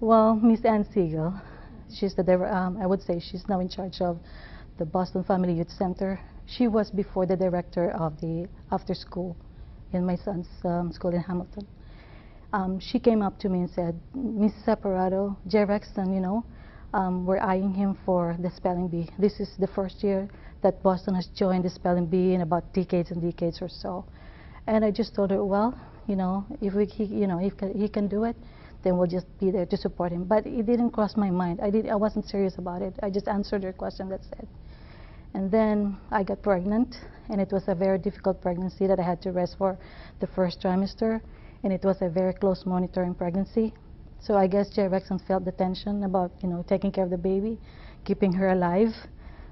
Well, Miss Ann Siegel, she's I would say she's now in charge of the Boston Family Youth Center. She was before the director of the after school in my son's school in Hamilton. She came up to me and said, Mrs. Aparato, Rexon, we're eyeing him for the spelling bee. This is the first year that Boston has joined the spelling bee in about decades and decades or so. And I just told her, well, if he can do it, then we'll just be there to support him. But it didn't cross my mind. I wasn't serious about it. I just answered her question, that's it. And then I got pregnant, and it was a very difficult pregnancy that I had to rest for the first trimester, and it was a very close monitoring pregnancy. So I guess Rexon felt the tension about, taking care of the baby, keeping her alive,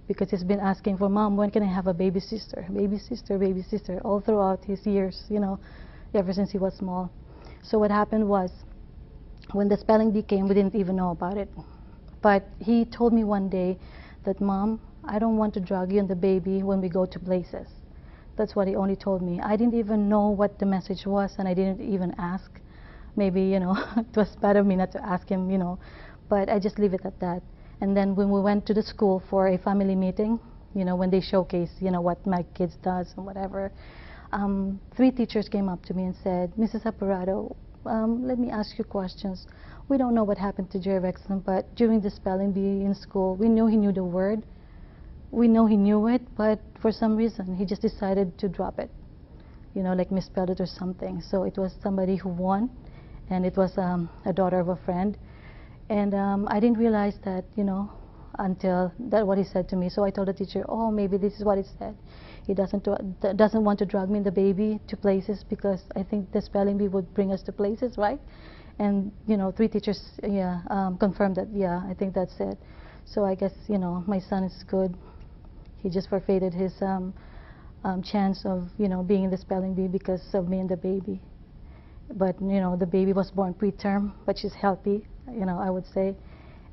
because he's been asking for, Mom, when can I have a baby sister, all throughout his years, ever since he was small. So what happened was, when the spelling bee came, we didn't even know about it. But he told me one day that, Mom, I don't want to drag you and the baby when we go to places. That's what he only told me. I didn't even know what the message was, and I didn't even ask. Maybe, it was bad of me not to ask him, but I just leave it at that. And then when we went to the school for a family meeting, when they showcase, what my kids does and whatever, 3 teachers came up to me and said, Mrs. Aparato, let me ask you questions. We don't know what happened to Rexon, but during the spelling bee in school, we knew he knew the word. We know he knew it, but for some reason, he just decided to drop it, like misspelled it or something. So it was somebody who won, and it was a daughter of a friend. And I didn't realize that, until what he said to me. So I told the teacher, oh, maybe this is what he said. He doesn't want to drag me and the baby to places because I think the spelling bee would bring us to places, right? And 3 teachers, confirmed that, yeah, I think that's it. So I guess, my son is good. He just forfeited his chance of, being in the spelling bee because of me and the baby. But, the baby was born preterm, but she's healthy, I would say.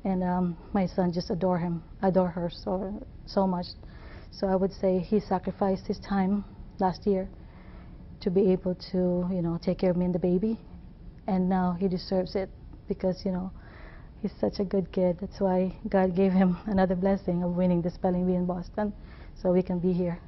And my son just adore her so much. So I would say he sacrificed his time last year to be able to, take care of me and the baby. And now he deserves it because, he's such a good kid. That's why God gave him another blessing of winning the spelling bee in Boston, so we can be here.